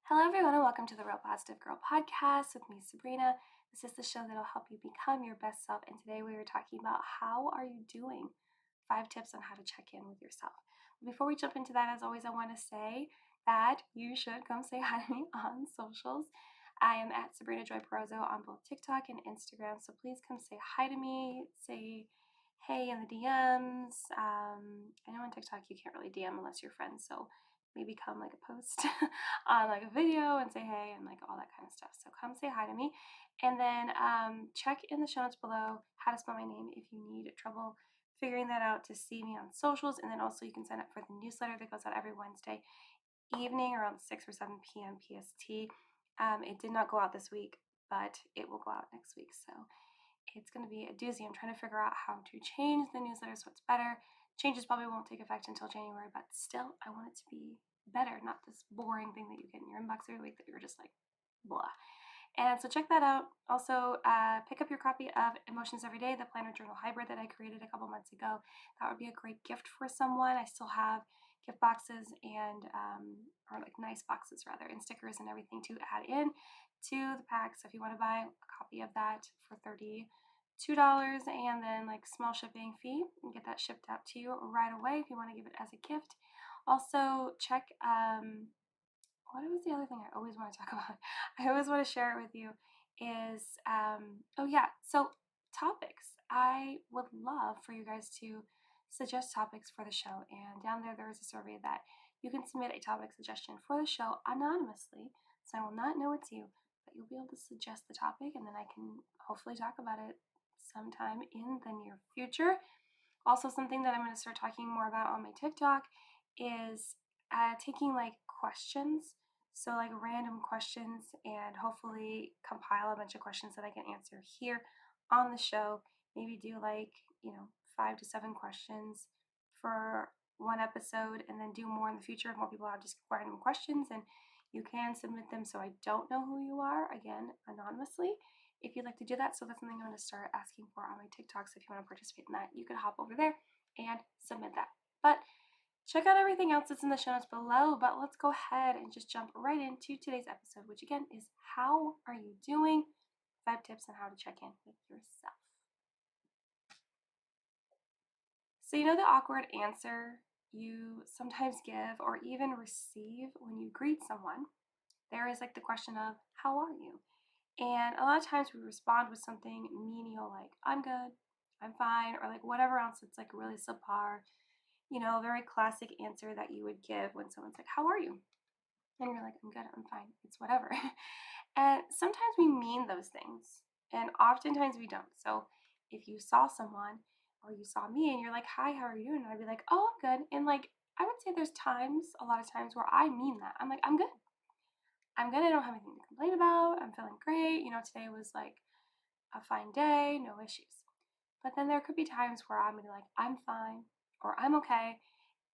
Hello, everyone, and welcome to the Real Positive Girl podcast with me, Sabrina. This is the show that'll help you become your best self. And today we are talking about how are you doing? 5 tips on how to check in with yourself. Before we jump into that, as always, I want to say that you should come say hi to me on socials. I am at Sabrina Joy Perozzo on both TikTok and Instagram. So please come say hi to me. Say hey in the DMs. I know on TikTok you can't really DM unless you're friends. So maybe come like a post on like a video and say hey and like all that kind of stuff. So come say hi to me, and then check in the show notes below how to spell my name if you need trouble figuring that out to see me on socials. And then also you can sign up for the newsletter that goes out every Wednesday evening around 6 or 7 p.m. PST. It did not go out this week, but it will go out next week. So it's going to be a doozy. I'm trying to figure out how to change the newsletter so it's better. Changes probably won't take effect until January, but still, I want it to be better, not this boring thing that you get in your inbox every week that you're just like, blah. And so check that out. Also, pick up your copy of Emotions Every Day, the planner journal hybrid that I created a couple months ago. That would be a great gift for someone. I still have gift boxes and, or like nice boxes rather, and stickers and everything to add in to the pack. So if you want to buy a copy of that for $32 and then like small shipping fee, and get that shipped out to you right away if you want to give it as a gift. Also, check what was the other thing I always want to talk about? I always want to share it with you is, oh yeah, so topics. I would love for you guys to suggest topics for the show. And down there is a survey that you can submit a topic suggestion for the show anonymously. So I will not know it's you, but you'll be able to suggest the topic and then I can hopefully talk about it sometime in the near future. Also, something that I'm going to start talking more about on my TikTok is taking like questions. So, like random questions, and hopefully compile a bunch of questions that I can answer here on the show. Maybe do like, 5 to 7 questions for one episode, and then do more in the future if more people have just random questions. And you can submit them so I don't know who you are, again, anonymously, if you'd like to do that. So that's something I'm going to start asking for on my TikToks. If you want to participate in that, you can hop over there and submit that. But check out everything else that's in the show notes below. But let's go ahead and just jump right into today's episode, which again is how are you doing? 5 tips on how to check in with yourself. So you know the awkward answer you sometimes give or even receive when you greet someone? There is like the question of, how are you? And a lot of times we respond with something menial like, I'm good, I'm fine, or like whatever else that's like really subpar, a very classic answer that you would give when someone's like, how are you? And you're like, I'm good, I'm fine, it's whatever. And sometimes we mean those things, and oftentimes we don't. So if you saw someone or you saw me and you're like, hi, how are you doing? And I'd be like, oh, I'm good. And like, I would say there's a lot of times where I mean that. I'm like, I'm good. I'm good. I don't have anything to complain about. I'm feeling great. Today was like a fine day, no issues. But then there could be times where I'm gonna be like, I'm fine or I'm okay.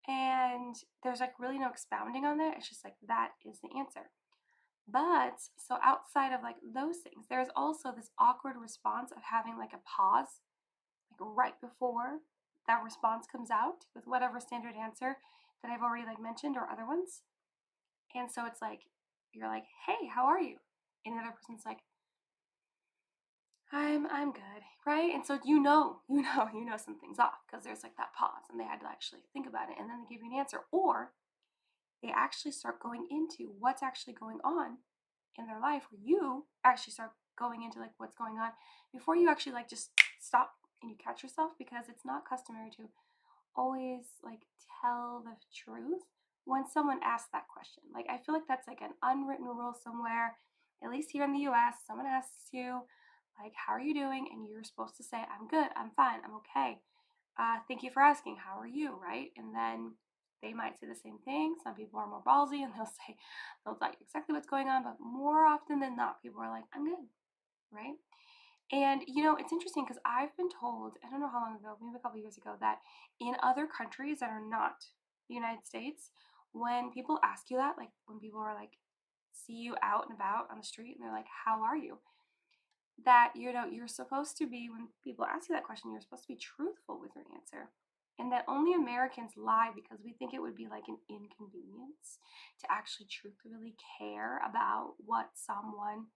And there's like really no expounding on that. It's just like, that is the answer. But so outside of like those things, there's also this awkward response of having like a pause, like right before that response comes out with whatever standard answer that I've already like mentioned or other ones. And so it's like, you're like, hey, how are you? And the other person's like, I'm good, right? And so something's off because there's like that pause and they had to actually think about it and then they give you an answer. Or they actually start going into what's actually going on in their life, where you actually start going into like what's going on before you actually like just stop and you catch yourself, because it's not customary to always like tell the truth when someone asks that question. Like, I feel like that's like an unwritten rule somewhere, at least here in the US. Someone asks you, like, how are you doing? And you're supposed to say, I'm good, I'm fine, I'm okay. Thank you for asking, how are you, right? And then they might say the same thing. Some people are more ballsy and they'll tell you exactly what's going on, but more often than not, people are like, I'm good, right? And it's interesting because I've been told, I don't know how long ago, maybe a couple years ago, that in other countries that are not the United States, when people ask you that, like when people are like, see you out and about on the street and they're like, how are you? That, you're supposed to be, when people ask you that question, you're supposed to be truthful with your answer. and that only Americans lie because we think it would be like an inconvenience to actually truthfully care about what someone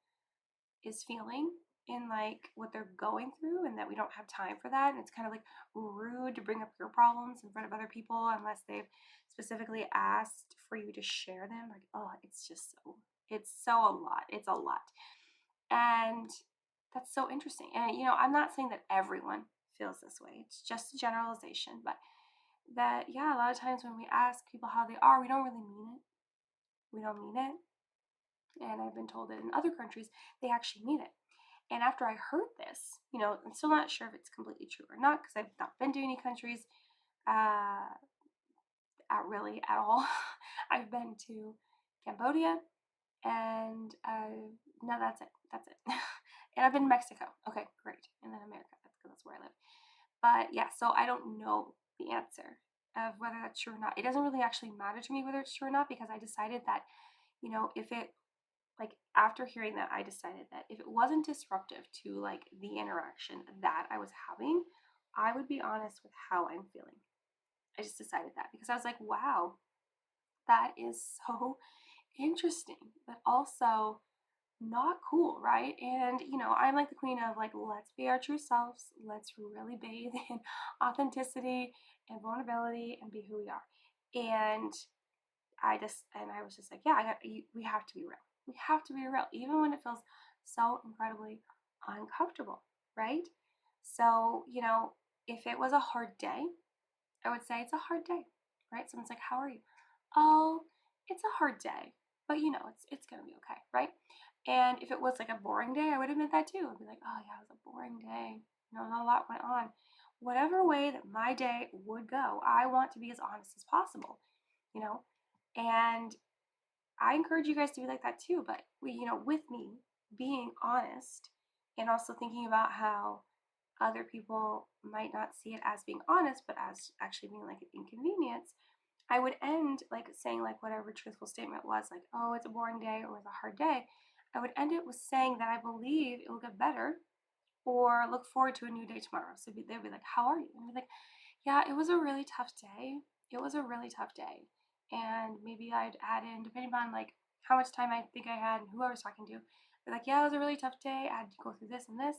is feeling in like what they're going through, and that we don't have time for that. And it's kind of like rude to bring up your problems in front of other people unless they've specifically asked for you to share them. Like, oh, it's just so, it's so a lot. It's a lot. And that's so interesting. And, I'm not saying that everyone feels this way, it's just a generalization, but that, yeah, a lot of times when we ask people how they are, we don't really mean it. We don't mean it. And I've been told that in other countries, they actually mean it. And after I heard this, I'm still not sure if it's completely true or not because I've not been to any countries uh, really at all. I've been to Cambodia and no, that's it. That's it. And I've been to Mexico. Okay, great. And then America. That's because that's where I live. But yeah, so I don't know the answer of whether that's true or not. It doesn't really actually matter to me whether it's true or not because I decided that, if it, like, after hearing that, I decided that if it wasn't disruptive to like the interaction that I was having, I would be honest with how I'm feeling. I just decided that because I was like, wow, that is so interesting, but also not cool, right? And I'm like the queen of like, let's be our true selves. Let's really bathe in authenticity and vulnerability and be who we are. And I was just like, yeah, we have to be real. We have to be real, even when it feels so incredibly uncomfortable, right? So, if it was a hard day, I would say it's a hard day, right? Someone's like, how are you? Oh, it's a hard day, but it's gonna be okay, right? And if it was like a boring day, I would admit that too. I'd be like, oh yeah, it was a boring day. Not a lot went on. Whatever way that my day would go, I want to be as honest as possible, you know? And I encourage you guys to be like that too, but with me being honest and also thinking about how other people might not see it as being honest, but as actually being like an inconvenience, I would end like saying like whatever truthful statement was, like, oh, it's a boring day or it's a hard day. I would end it with saying that I believe it will get better or look forward to a new day tomorrow. So they'd be like, how are you? And I'd be like, yeah, it was a really tough day. It was a really tough day. And maybe I'd add in, depending on like how much time I think I had and who I was talking to, they're like, yeah, it was a really tough day. I had to go through this and this,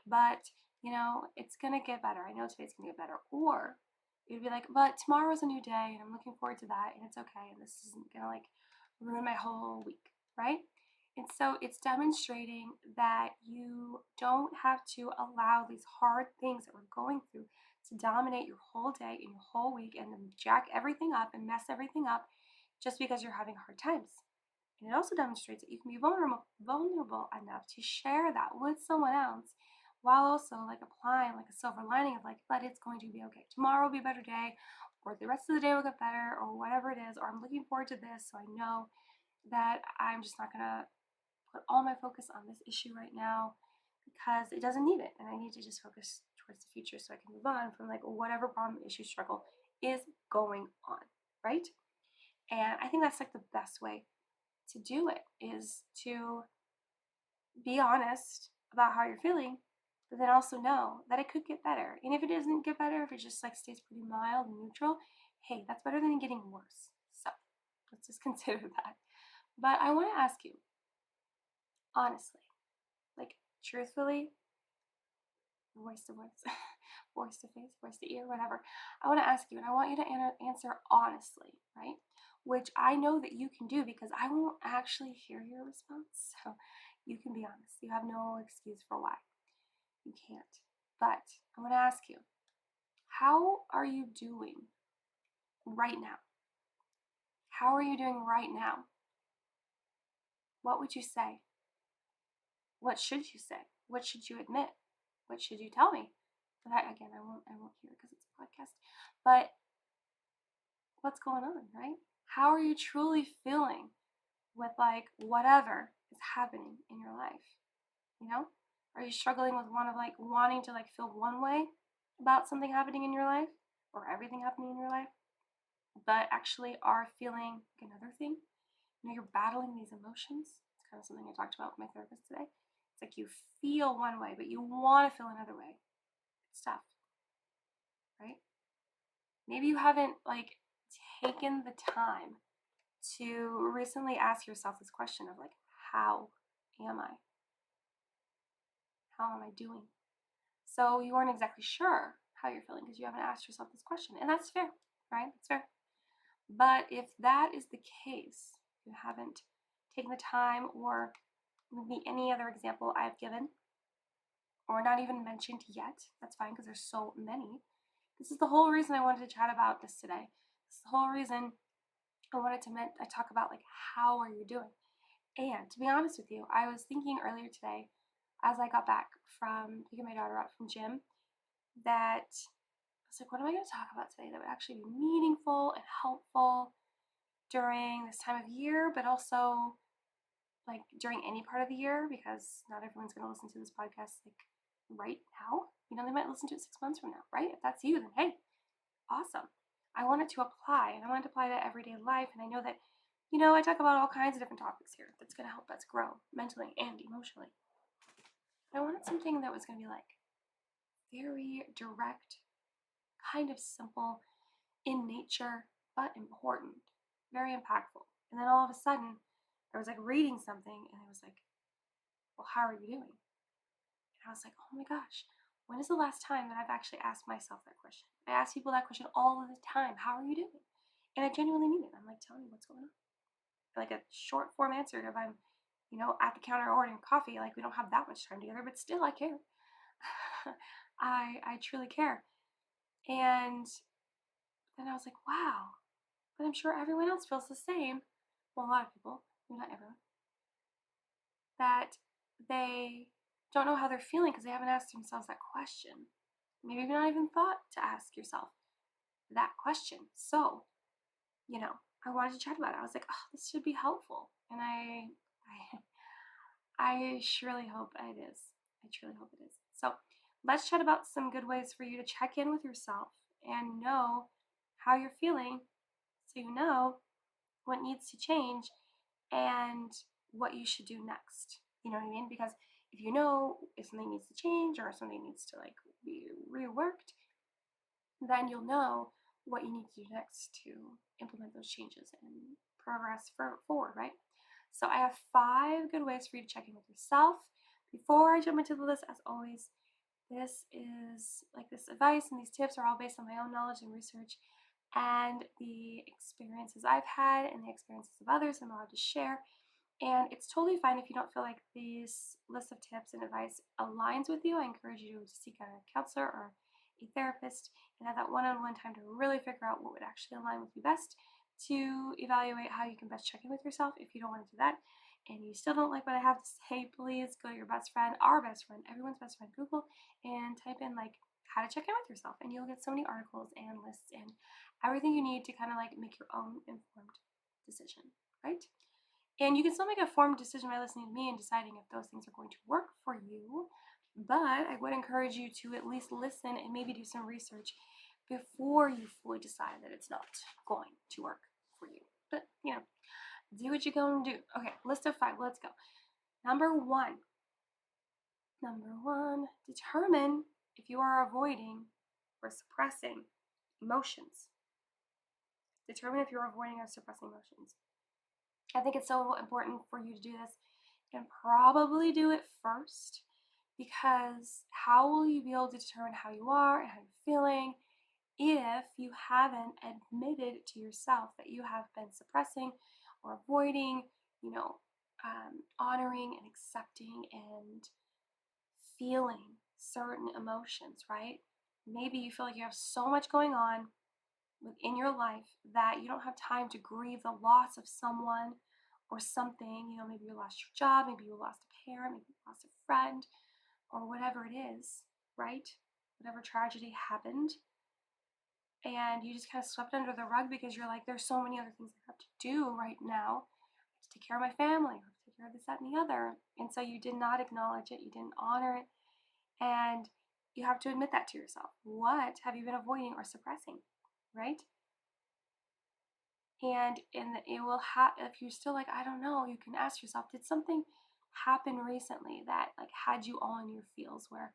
but it's gonna get better. I know today's gonna get better. Or it'd be like, but tomorrow's a new day and I'm looking forward to that and it's okay. And this isn't gonna like ruin my whole week, right? And so it's demonstrating that you don't have to allow these hard things that we're going through to dominate your whole day and your whole week and then jack everything up and mess everything up just because you're having hard times. And it also demonstrates that you can be vulnerable enough to share that with someone else while also like applying like a silver lining of like, but it's going to be okay. Tomorrow will be a better day, or the rest of the day will get better, or whatever it is, or I'm looking forward to this. So I know that I'm just not gonna put all my focus on this issue right now because it doesn't need it. And I need to just focus towards the future so I can move on from like whatever problem, issue, struggle is going on, right? And I think that's like the best way to do it is to be honest about how you're feeling, but then also know that it could get better. And if it doesn't get better, if it just like stays pretty mild and neutral, hey, that's better than getting worse. So let's just consider that. But I want to ask you, honestly, like truthfully, voice to voice, voice to face, voice to ear, whatever. I want to ask you, and I want you to answer honestly, right? Which I know that you can do because I won't actually hear your response. So you can be honest. You have no excuse for why you can't. But I want to ask you, how are you doing right now? How are you doing right now? What would you say? What should you say? What should you admit? What should you tell me? But again, I won't hear it because it's a podcast. But what's going on, right? How are you truly feeling with like whatever is happening in your life? You know? Are you struggling with one of like wanting to like feel one way about something happening in your life or everything happening in your life, but actually are feeling like another thing? You're battling these emotions. It's kind of something I talked about with my therapist today. It's like you feel one way, but you want to feel another way. It's tough, right? Maybe you haven't like taken the time to recently ask yourself this question of like, how am I? How am I doing? So you aren't exactly sure how you're feeling because you haven't asked yourself this question. And that's fair, right? That's fair. But if that is the case, you haven't taken the time, or maybe any other example I've given, or not even mentioned yet, that's fine because there's so many. This is the whole reason I wanted to chat about this today. This is the whole reason I talk about like, how are you doing? And to be honest with you, I was thinking earlier today as I got back from picking my daughter up from gym that I was like, what am I going to talk about today that would actually be meaningful and helpful during this time of year, but also like during any part of the year, because not everyone's going to listen to this podcast like right now. They might listen to it 6 months from now, right? If that's you, then hey, awesome. I wanted to apply, and I wanted to apply that everyday life. And I know that, I talk about all kinds of different topics here that's going to help us grow mentally and emotionally. I wanted something that was going to be like very direct, kind of simple in nature, but important, very impactful. And then all of a sudden, I was like reading something, and it was like, well, how are you doing? And I was like, oh my gosh, when is the last time that I've actually asked myself that question? I ask people that question all of the time. How are you doing? And I genuinely mean it. I'm like, telling you what's going on. Like a short form answer if I'm, at the counter ordering coffee. Like we don't have that much time together, but still I care. I truly care. And then I was like, wow. But I'm sure everyone else feels the same. Well, a lot of people, not everyone, that they don't know how they're feeling because they haven't asked themselves that question. Maybe you've not even thought to ask yourself that question. So, I wanted to chat about it. I was like, oh, this should be helpful. And I surely hope it is. I truly hope it is. So let's chat about some good ways for you to check in with yourself and know how you're feeling so you know what needs to change and what you should do next. You know what I mean? Because if you know if something needs to change or something needs to like be reworked, then you'll know what you need to do next to implement those changes and progress forward, right? So I have 5 good ways for you to check in with yourself. Before I jump into the list, as always, this advice and these tips are all based on my own knowledge and research and the experiences I've had and the experiences of others I'm allowed to share. And it's totally fine if you don't feel like these list of tips and advice aligns with you. I encourage you to seek a counselor or a therapist and have that one-on-one time to really figure out what would actually align with you best to evaluate how you can best check in with yourself. If you don't want to do that and you still don't like what I have to say, please go to your best friend, our best friend, everyone's best friend, Google, and type in like how to check in with yourself. And you'll get so many articles and lists and everything you need to kind of like make your own informed decision, right? And you can still make a informed decision by listening to me and deciding if those things are going to work for you. But I would encourage you to at least listen and maybe do some research before you fully decide that it's not going to work for you. But, do what you're going to do. Okay, list of 5. Let's go. Number one, determine if you are avoiding or suppressing emotions. Determine if you're avoiding or suppressing emotions. I think it's so important for you to do this and probably do it first, because how will you be able to determine how you are and how you're feeling if you haven't admitted to yourself that you have been suppressing or avoiding, honoring and accepting and feeling certain emotions, right? Maybe you feel like you have so much going on within your life that you don't have time to grieve the loss of someone or something. Maybe you lost your job, maybe you lost a parent, maybe you lost a friend, or whatever it is, right? Whatever tragedy happened. And you just kind of swept under the rug because you're like, there's so many other things I have to do right now. I have to take care of my family, I have to take care of this, that, and the other. And so you did not acknowledge it, you didn't honor it. And you have to admit that to yourself. What have you been avoiding or suppressing, right? And it will have, if you're still like, I don't know, you can ask yourself, did something happen recently that like had you all in your feels where,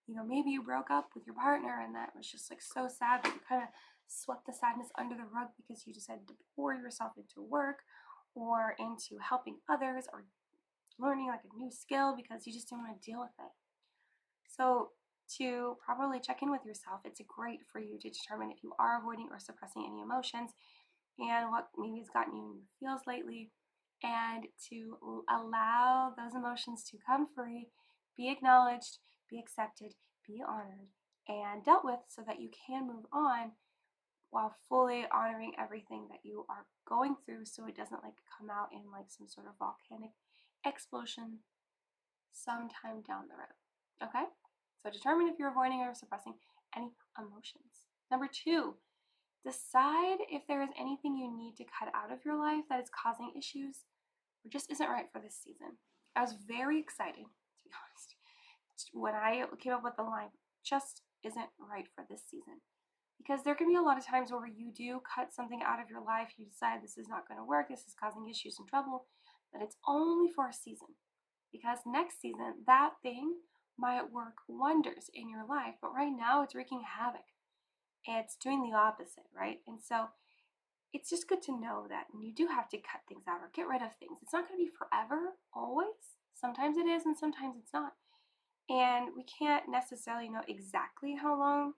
maybe you broke up with your partner and that was just like so sad that you kind of swept the sadness under the rug because you decided to pour yourself into work or into helping others or learning like a new skill because you just didn't want to deal with it. So, to properly check in with yourself, it's great for you to determine if you are avoiding or suppressing any emotions and what maybe has gotten you in your feels lately, and to allow those emotions to come free, be acknowledged, be accepted, be honored, and dealt with so that you can move on while fully honoring everything that you are going through so it doesn't like come out in like some sort of volcanic explosion sometime down the road. Okay? So determine if you're avoiding or suppressing any emotions. Number 2, decide if there is anything you need to cut out of your life that is causing issues or just isn't right for this season. I was very excited, to be honest, when I came up with the line, just isn't right for this season. Because there can be a lot of times where you do cut something out of your life, you decide this is not going to work, this is causing issues and trouble, but it's only for a season. Because next season, that thing might work wonders in your life, but right now it's wreaking havoc. It's doing the opposite, right? And so it's just good to know that you do have to cut things out or get rid of things. It's not going to be forever, always. Sometimes it is, and sometimes it's not. And we can't necessarily know exactly how long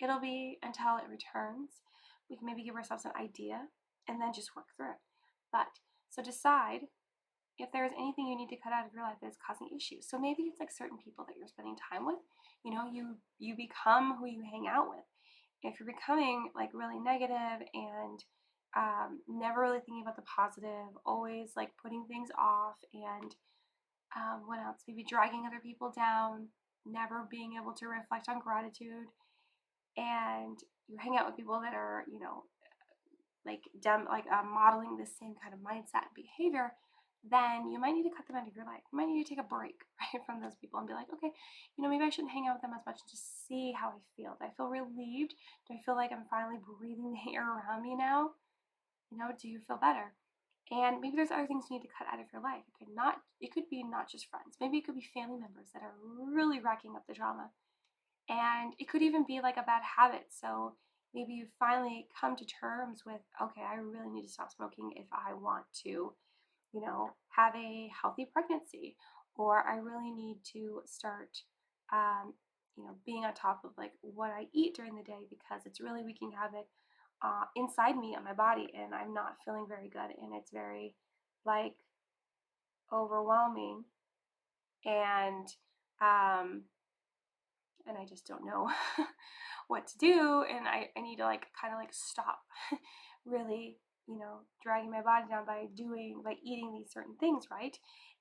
it'll be until it returns. We can maybe give ourselves an idea and then just work through it. But so decide if there is anything you need to cut out of your life that is causing issues. So maybe it's like certain people that you're spending time with. You become who you hang out with. If you're becoming like really negative and never really thinking about the positive, always like putting things off, and what else? Maybe dragging other people down, never being able to reflect on gratitude, and you hang out with people that are, modeling this same kind of mindset and behavior, then you might need to cut them out of your life. You might need to take a break, right, from those people and be like, okay, maybe I shouldn't hang out with them as much and just see how I feel. Do I feel relieved? Do I feel like I'm finally breathing the air around me now? Do you feel better? And maybe there's other things you need to cut out of your life. It could be not just friends. Maybe it could be family members that are really racking up the drama. And it could even be like a bad habit. So maybe you finally come to terms with, okay, I really need to stop smoking if I want to, have a healthy pregnancy, or I really need to start, being on top of like what I eat during the day because it's really wreaking havoc inside me and my body, and I'm not feeling very good, and it's very like overwhelming, and um, and I just don't know what to do, and I need to like kind of like stop really, dragging my body down by eating these certain things, right?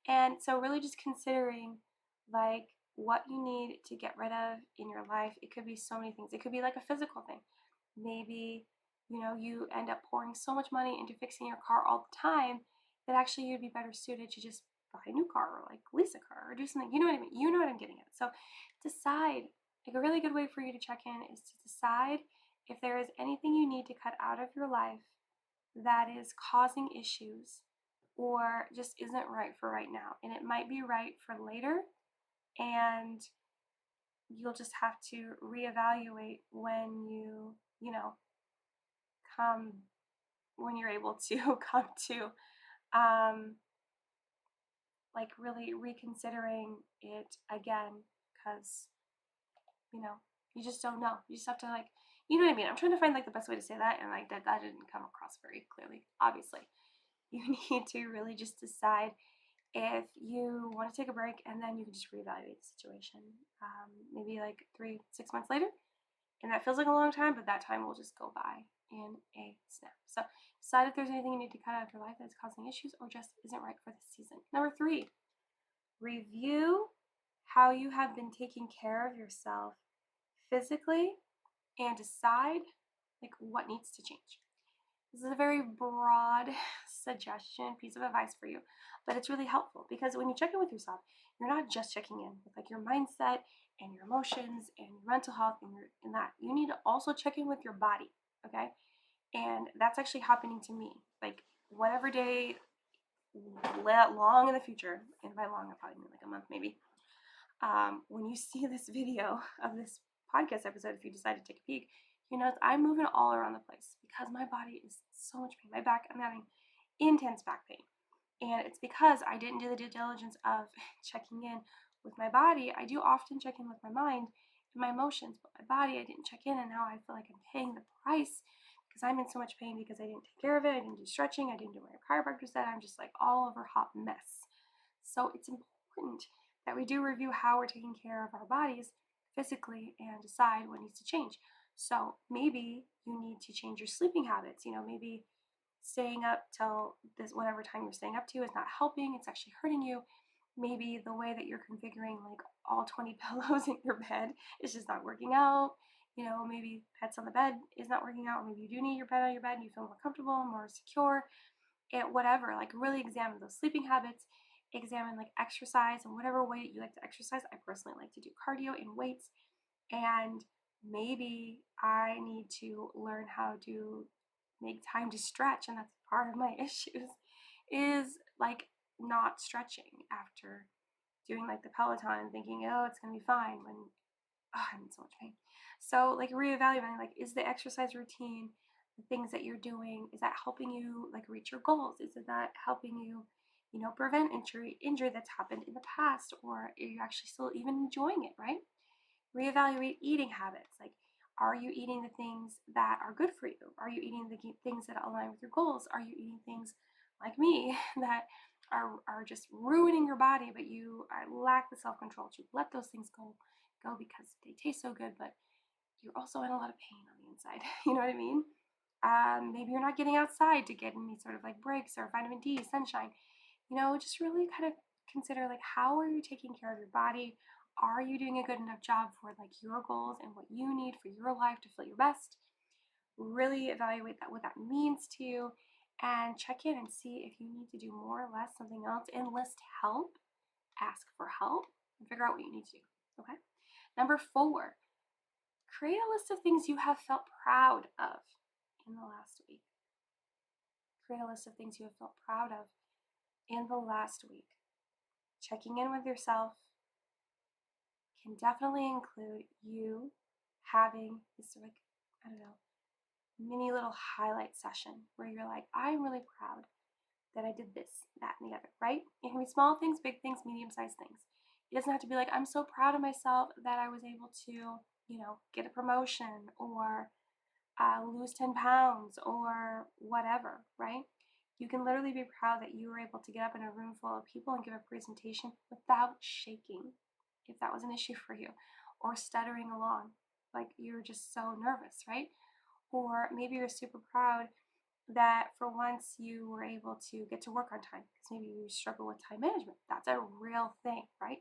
And so really just considering like what you need to get rid of in your life. It could be so many things. It could be like a physical thing. Maybe, you end up pouring so much money into fixing your car all the time that actually you'd be better suited to just buy a new car or like lease a car or do something. You know what I mean? You know what I'm getting at. So decide. Like a really good way for you to check in is to decide if there is anything you need to cut out of your life that is causing issues or just isn't right for right now. And it might be right for later, and you'll just have to reevaluate when come when you're able to come to um like really reconsidering it again, because you just don't know. You just have to like, you know what I mean? I'm trying to find like the best way to say that, and like that didn't come across very clearly. Obviously, you need to really just decide if you want to take a break, and then you can just reevaluate the situation. Maybe like 3-6 months later, and that feels like a long time, but that time will just go by in a snap. So decide if there's anything you need to cut out of your life that's causing issues or just isn't right for this season. Number 3, review how you have been taking care of yourself physically and decide like what needs to change. This is a very broad suggestion, piece of advice for you, but it's really helpful because when you check in with yourself, you're not just checking in with like your mindset and your emotions and your mental health and that. You need to also check in with your body, okay? And that's actually happening to me. Like whatever day long in the future, and by long I probably mean like a month maybe, when you see this video of this podcast episode, if you decide to take a peek, I'm moving all around the place because my body is so much pain. My back, I'm having intense back pain. And it's because I didn't do the due diligence of checking in with my body. I do often check in with my mind and my emotions, but my body, I didn't check in. And now I feel like I'm paying the price because I'm in so much pain because I didn't take care of it. I didn't do stretching. I didn't do what my chiropractor said. I'm just like all over hot mess. So it's important that we do review how we're taking care of our bodies physically and decide what needs to change. So maybe you need to change your sleeping habits. Maybe staying up till this whatever time you're staying up to is not helping, it's actually hurting you. Maybe the way that you're configuring like all 20 pillows in your bed is just not working out. Maybe pets on the bed is not working out, or maybe you do need your pet on your bed and you feel more comfortable, more secure. Whatever, like really examine those sleeping habits, examine like exercise and whatever way you like to exercise. I personally like to do cardio and weights, and maybe I need to learn how to make time to stretch, and that's part of my issues is like not stretching after doing like the Peloton and thinking, oh, it's gonna be fine when I'm in so much pain. So like reevaluating, like, is the exercise routine, the things that you're doing, is that helping you like reach your goals? Is it that helping you, prevent injury that's happened in the past, or are you actually still even enjoying it, right? Reevaluate eating habits. Like, are you eating the things that are good for you? Are you eating the things that align with your goals? Are you eating things like me that are just ruining your body, but you lack the self-control to let those things go because they taste so good, but you're also in a lot of pain on the inside. You know what I mean? Maybe you're not getting outside to get any sort of like breaks or vitamin D, sunshine. Just really kind of consider like, how are you taking care of your body? Are you doing a good enough job for like your goals and what you need for your life to feel your best? Really evaluate that, what that means to you, and check in and see if you need to do more or less, something else. Enlist help, ask for help, and figure out what you need to do. Okay. Number 4, create a list of things you have felt proud of in the last week. Create a list of things you have felt proud of in the last week. Checking in with yourself can definitely include you having this, like, I don't know, mini little highlight session where you're like, I'm really proud that I did this, that, and the other, right? It can be small things, big things, medium-sized things. It doesn't have to be like, I'm so proud of myself that I was able to, get a promotion, or lose 10 pounds, or whatever, right? You can literally be proud that you were able to get up in a room full of people and give a presentation without shaking, if that was an issue for you, or stuttering along, like you're just so nervous, right? Or maybe you're super proud that for once you were able to get to work on time because maybe you struggle with time management. That's a real thing, right?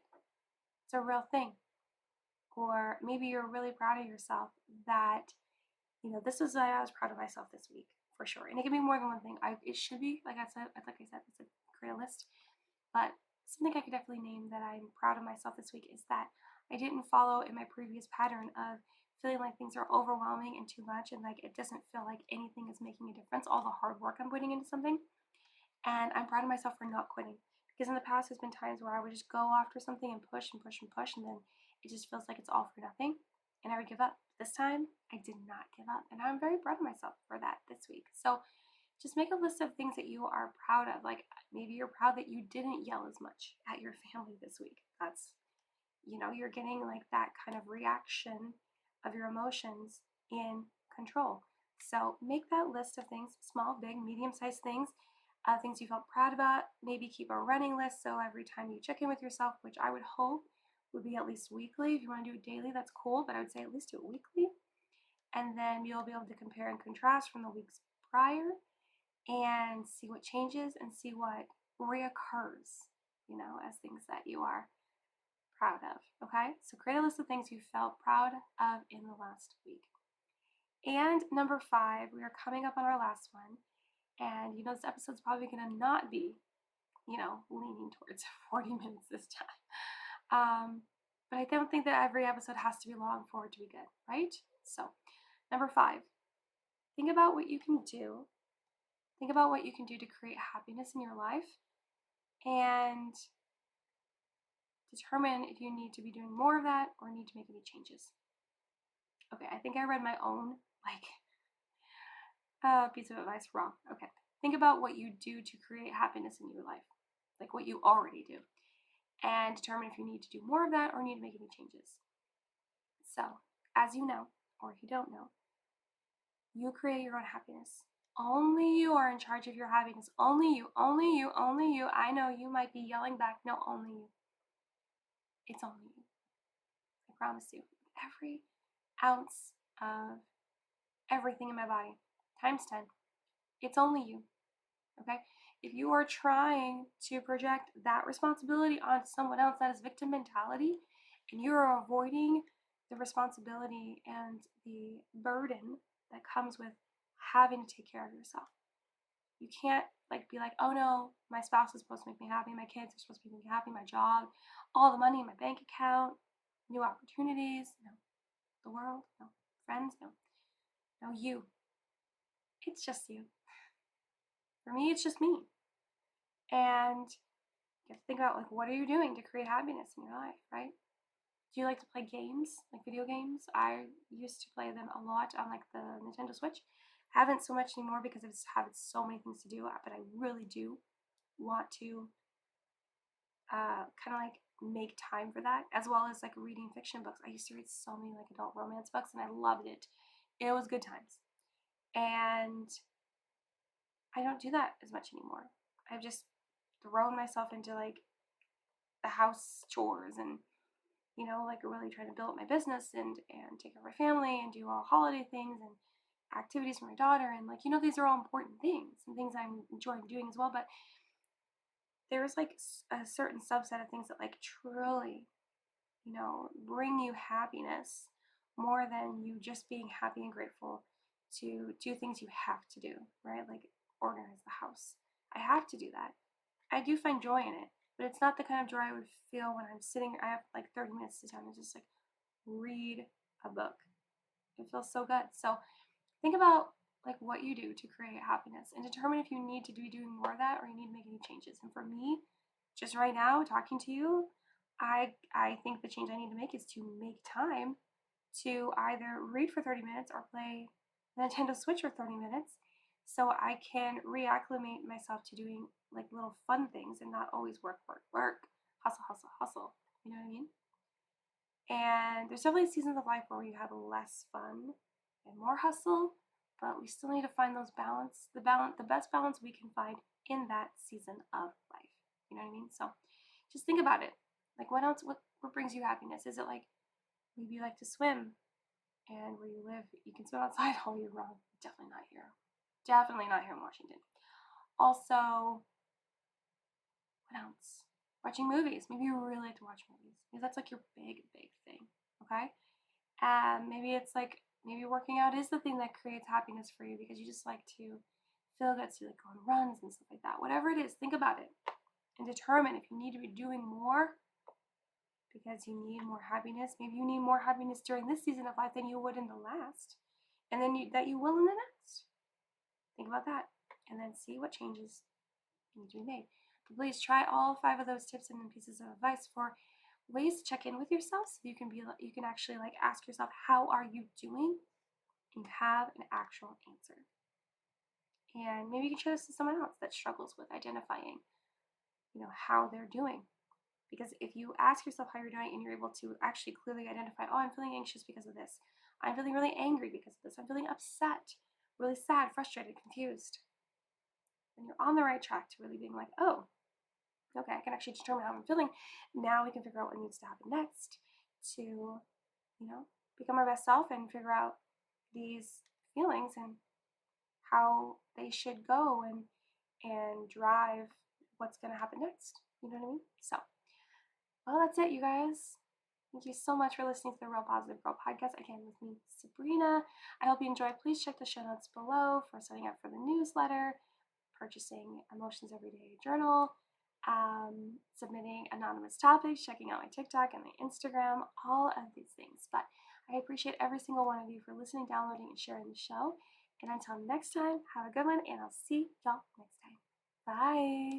It's a real thing. Or maybe you're really proud of yourself that, this was I was proud of myself this week for sure. And it can be more than one thing. It should be, like I said, it's a create a list. But something I could definitely name that I'm proud of myself this week is that I didn't follow in my previous pattern of feeling like things are overwhelming and too much, and like it doesn't feel like anything is making a difference, all the hard work I'm putting into something. And I'm proud of myself for not quitting, because in the past there's been times where I would just go after something and push and push and push, and then it just feels like it's all for nothing, and I would give up. This time I did not give up, and I'm very proud of myself for that this week. So just make a list of things that you are proud of. Like, maybe you're proud that you didn't yell as much at your family this week. That's, you're getting like that kind of reaction of your emotions in control. So make that list of things, small, big, medium-sized things, things you felt proud about. Maybe keep a running list, so every time you check in with yourself, which I would hope would be at least weekly. If you want to do it daily, that's cool, but I would say at least do it weekly. And then you'll be able to compare and contrast from the weeks prior and see what changes and see what reoccurs, as things that you are proud of. Okay, so create a list of things you felt proud of in the last week. And number 5, we are coming up on our last one, and this episode's probably going to not be, leaning towards 40 minutes this time. But I don't think that every episode has to be long for it to be good, right? So, number 5, think about what you can do. Think about what you can do to create happiness in your life, and determine if you need to be doing more of that or need to make any changes. Okay, I think I read my own Like, piece of advice wrong. Okay. Think about what you do to create happiness in your life, like what you already do, and determine if you need to do more of that or need to make any changes. So, as you know, or if you don't know, you create your own happiness. Only you are in charge of your happiness. Only you, only you, only you. I know you might be yelling back. No, only you. It's only you. I promise you. Every ounce of everything in my body, times 10. It's only you. Okay? If you are trying to project that responsibility onto someone else, that is victim mentality, and you are avoiding the responsibility and the burden that comes with having to take care of yourself. You can't be like, oh no, my spouse is supposed to make me happy, my kids are supposed to make me happy, my job, all the money in my bank account, new opportunities, no, the world, no, friends, no, no, you. It's just you. For me, it's just me. And you have to think about what are you doing to create happiness in your life, right? Do you like to play games, like video games? I used to play them a lot on the Nintendo Switch. Haven't so much anymore because I have so many things to do, but I really do want to kind of make time for that, as well as reading fiction books. I used to read so many adult romance books and I loved it. It was good times. And I don't do that as much anymore. I've just thrown myself into the house chores and really trying to build up my business and take care of my family and do all holiday things and activities for my daughter. And these are all important things and things I'm enjoying doing as well. But there's a certain subset of things that truly, bring you happiness more than you just being happy and grateful to do things you have to do, right? Like organize the house. I have to do that. I do find joy in it, but it's not the kind of joy I would feel when I'm sitting. I have 30 minutes to sit down and just read a book. It feels so good. So think about what you do to create happiness and determine if you need to be doing more of that or you need to make any changes. And for me, just right now talking to you, I think the change I need to make is to make time to either read for 30 minutes or play the Nintendo Switch for 30 minutes so I can reacclimate myself to doing little fun things and not always work, work, work, hustle, hustle, hustle. You know what I mean? And there's definitely seasons of life where we have less fun and more hustle, but we still need to find the best balance we can find in that season of life. You know what I mean? So just think about it. What else, what brings you happiness? Is it maybe you like to swim and where you live, you can swim outside all year round? Definitely not here. Definitely not here in Washington. Also, what else? Watching movies. Maybe you really like to watch movies. Maybe that's your big, big thing. Okay? Maybe it's maybe working out is the thing that creates happiness for you because you just like to feel good, so you go on runs and stuff like that. Whatever it is, think about it and determine if you need to be doing more because you need more happiness. Maybe you need more happiness during this season of life than you would in the last, and then that you will in the next. Think about that, and then see what changes need to be made. But please try all 5 of those tips and pieces of advice for ways to check in with yourself, so you can actually ask yourself, how are you doing, and have an actual answer. And maybe you can share this to someone else that struggles with identifying how they're doing. Because if you ask yourself how you're doing and you're able to actually clearly identify, oh, I'm feeling anxious because of this, I'm feeling really angry because of this, I'm feeling upset, really sad, frustrated, confused, then you're on the right track to really being oh, okay, I can actually determine how I'm feeling. Now we can figure out what needs to happen next to, become our best self and figure out these feelings and how they should go and drive what's going to happen next. You know what I mean? So, well, that's it, you guys. Thank you so much for listening to the Real Positive Girl podcast. Again, with me, Sabrina. I hope you enjoyed. Please check the show notes below for signing up for the newsletter, purchasing Emotions Everyday Journal, submitting anonymous topics, checking out my TikTok and my Instagram, all of these things. But I appreciate every single one of you for listening, downloading, and sharing the show. And until next time, have a good one, and I'll see y'all next time. Bye.